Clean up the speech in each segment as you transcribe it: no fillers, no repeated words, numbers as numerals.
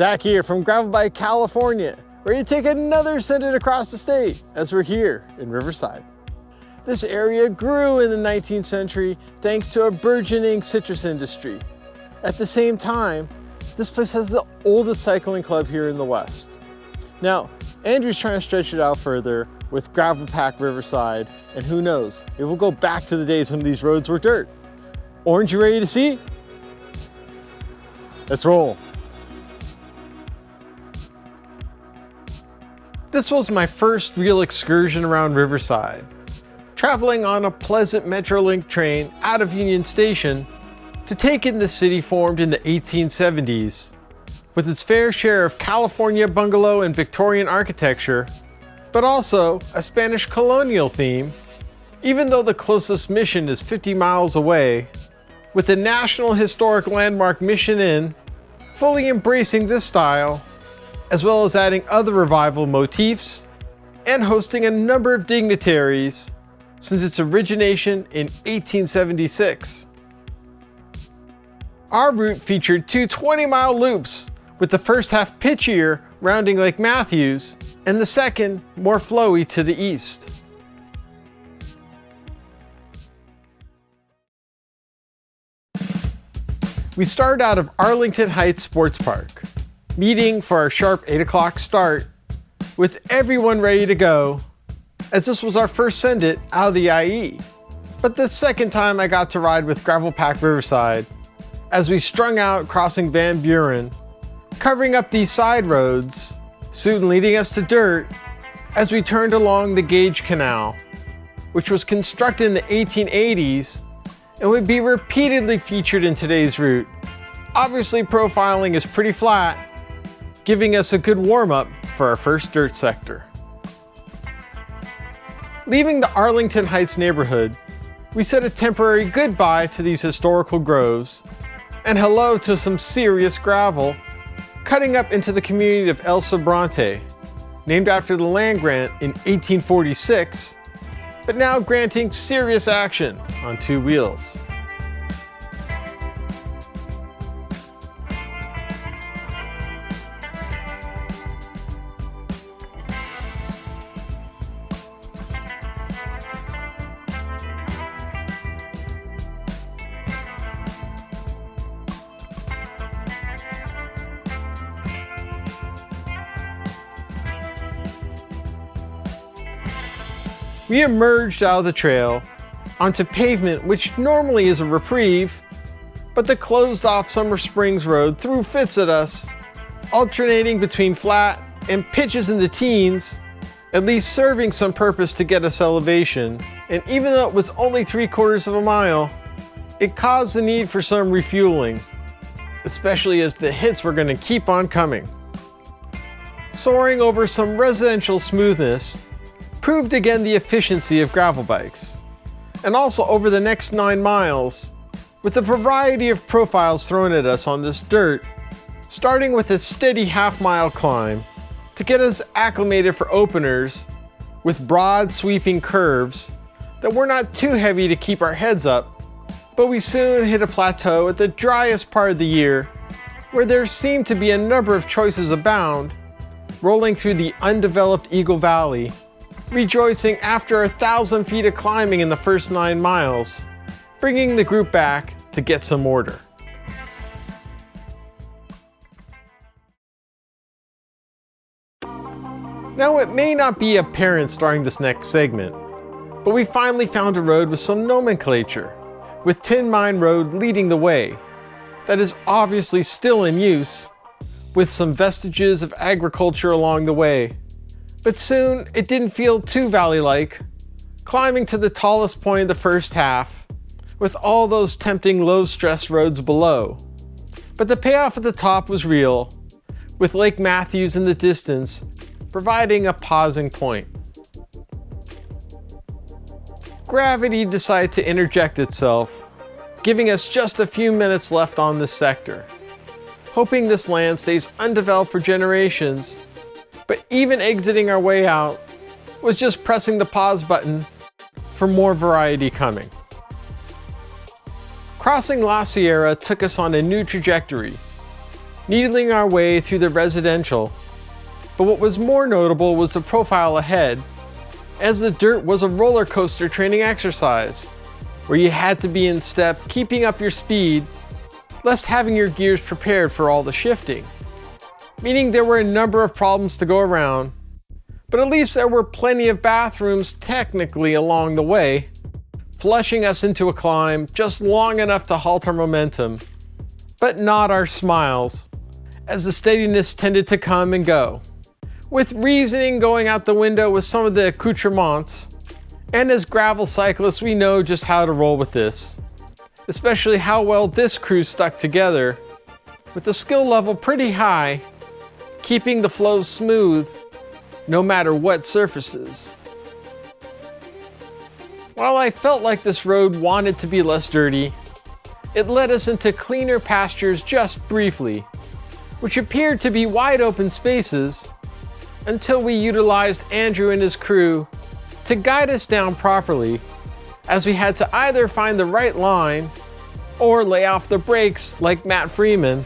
Zach here from Gravel Bike, California, ready to take another ascendant across the state as we're here in Riverside. This area grew in the 19th century thanks to a burgeoning citrus industry. At the same time, this place has the oldest cycling club here in the West. Now, Andrew's trying to stretch it out further with Gravel Pack Riverside, and who knows, it will go back to the days when these roads were dirt. Orange, you ready to see? Let's roll. This was my first real excursion around Riverside, traveling on a pleasant Metrolink train out of Union Station to take in the city formed in the 1870s, with its fair share of California bungalow and Victorian architecture, but also a Spanish colonial theme, even though the closest mission is 50 miles away, with the National Historic Landmark Mission Inn fully embracing this style, as well as adding other revival motifs and hosting a number of dignitaries since its origination in 1876. Our route featured two 20-mile loops, with the first half pitchier rounding Lake Matthews and the second more flowy to the east. We started out of Arlington Heights Sports Park, meeting for our sharp 8 o'clock start, with everyone ready to go, as this was our first send-it out of the IE. But the second time I got to ride with Gravel Pack Riverside, as we strung out crossing Van Buren, covering up these side roads, soon leading us to dirt, as we turned along the Gage Canal, which was constructed in the 1880s and would be repeatedly featured in today's route. Obviously, profiling is pretty flat, giving us a good warm-up for our first dirt sector. Leaving the Arlington Heights neighborhood, we said a temporary goodbye to these historical groves and hello to some serious gravel, cutting up into the community of El Sobrante, named after the land grant in 1846, but now granting serious action on two wheels. We emerged out of the trail onto pavement which normally is a reprieve, but the closed-off Summer Springs road threw fits at us, alternating between flat and pitches in the teens, at least serving some purpose to get us elevation, and even though it was only 3/4 of a mile, it caused the need for some refueling, especially as the hits were going to keep on coming. Soaring over some residential smoothness proved again the efficiency of gravel bikes, and also over the next 9 miles, with a variety of profiles thrown at us on this dirt, starting with a steady half-mile climb to get us acclimated for openers with broad sweeping curves that were not too heavy to keep our heads up, but we soon hit a plateau at the driest part of the year where there seemed to be a number of choices abound, rolling through the undeveloped Eagle Valley, rejoicing after 1,000 feet of climbing in the first 9 miles, bringing the group back to get some order. Now, it may not be apparent starting this next segment, but we finally found a road with some nomenclature, with Tin Mine Road leading the way, that is obviously still in use, with some vestiges of agriculture along the way. But soon, it didn't feel too valley-like, climbing to the tallest point of the first half, with all those tempting low-stress roads below. But the payoff at the top was real, with Lake Matthews in the distance, providing a pausing point. Gravity decided to interject itself, giving us just a few minutes left on this sector, hoping this land stays undeveloped for generations. But even exiting our way out was just pressing the pause button for more variety coming. Crossing La Sierra took us on a new trajectory, needling our way through the residential. But what was more notable was the profile ahead, as the dirt was a roller coaster training exercise, where you had to be in step, keeping up your speed, lest having your gears prepared for all the shifting. Meaning there were a number of problems to go around, but at least there were plenty of bathrooms technically along the way, flushing us into a climb just long enough to halt our momentum, but not our smiles, as the steadiness tended to come and go, with reasoning going out the window with some of the accoutrements. And as gravel cyclists, we know just how to roll with this, especially how well this crew stuck together, with the skill level pretty high, keeping the flow smooth no matter what surfaces. While I felt like this road wanted to be less dirty, it led us into cleaner pastures just briefly, which appeared to be wide open spaces, until we utilized Andrew and his crew to guide us down properly, as we had to either find the right line or lay off the brakes like Matt Freeman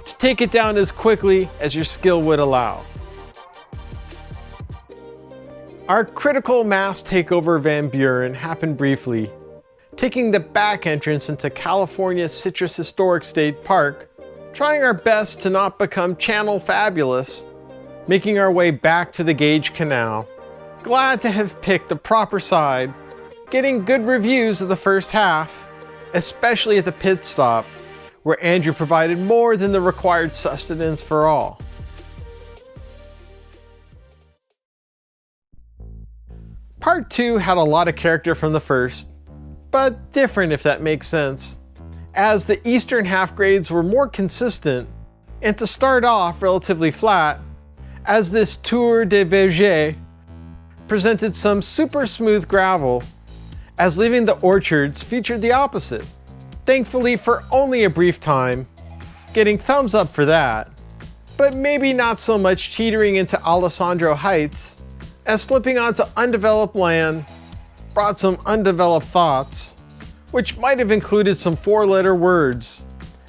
to take it down as quickly as your skill would allow. Our critical mass takeover of Van Buren happened briefly, taking the back entrance into California's Citrus Historic State Park, trying our best to not become Channel Fabulous, making our way back to the Gage Canal. Glad to have picked the proper side, getting good reviews of the first half, especially at the pit stop, where Andrew provided more than the required sustenance for all. Part 2 had a lot of character from the first, but different if that makes sense, as the eastern half grades were more consistent, and to start off relatively flat, as this Tour de Verger presented some super smooth gravel, as leaving the orchards featured the opposite. Thankfully for only a brief time, getting thumbs up for that, but maybe not so much teetering into Alessandro Heights, as slipping onto undeveloped land brought some undeveloped thoughts, which might have included some four-letter words,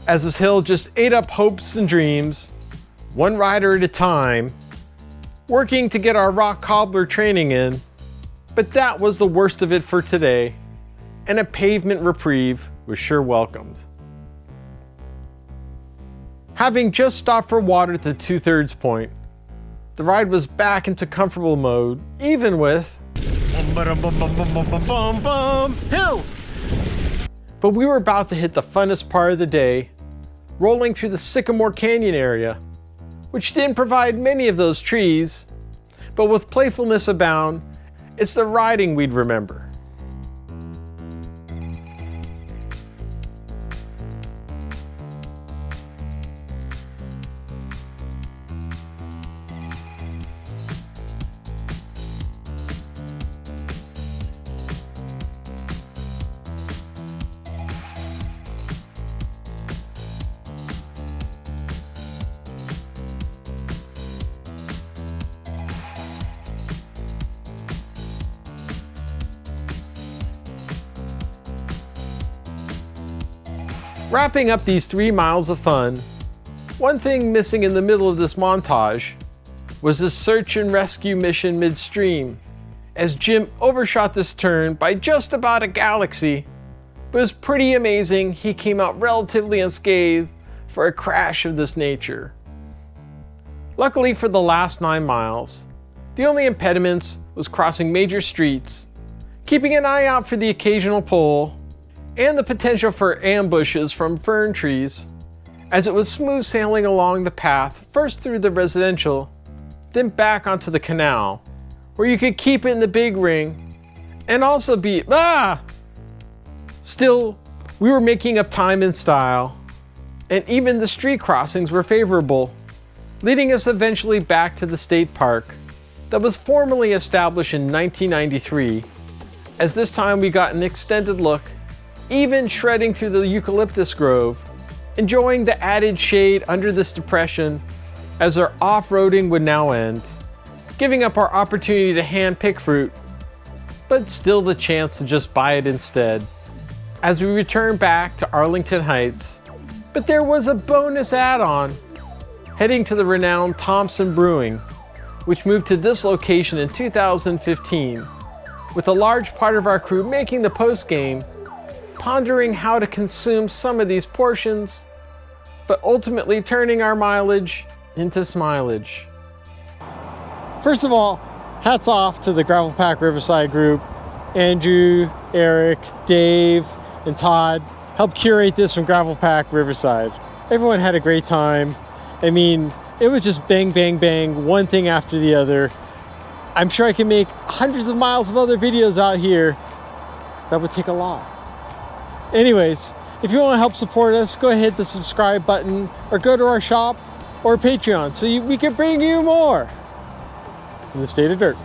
as this hill just ate up hopes and dreams, one rider at a time, working to get our rock cobbler training in, but that was the worst of it for today, and a pavement reprieve was sure welcomed. Having just stopped for water at the 2/3 point, the ride was back into comfortable mode, even with hills. But we were about to hit the funnest part of the day, rolling through the Sycamore Canyon area, which didn't provide many of those trees, but with playfulness abound, it's the riding we'd remember. Wrapping up these 3 miles of fun, one thing missing in the middle of this montage was the search and rescue mission midstream, as Jim overshot this turn by just about a galaxy, but it was pretty amazing he came out relatively unscathed for a crash of this nature. Luckily for the last 9 miles, the only impediments was crossing major streets, keeping an eye out for the occasional pole, and the potential for ambushes from fern trees, as it was smooth sailing along the path, first through the residential, then back onto the canal, where you could keep it in the big ring, and also be, Still, we were making up time in style, and even the street crossings were favorable, leading us eventually back to the state park that was formally established in 1993, as this time we got an extended look, even shredding through the eucalyptus grove, enjoying the added shade under this depression as our off-roading would now end, giving up our opportunity to hand-pick fruit, but still the chance to just buy it instead, as we return back to Arlington Heights. But there was a bonus add-on, heading to the renowned Thompson Brewing, which moved to this location in 2015, with a large part of our crew making the post-game, pondering how to consume some of these portions, but ultimately turning our mileage into smileage. First of all, hats off to the Gravel Pack Riverside group. Andrew, Eric, Dave, and Todd helped curate this from Gravel Pack Riverside. Everyone had a great time. I mean, it was just bang, bang, bang, one thing after the other. I'm sure I can make hundreds of miles of other videos out here. That would take a lot. Anyways, if you want to help support us, go ahead, hit the subscribe button, or go to our shop or Patreon so we can bring you more from the State of Dirt.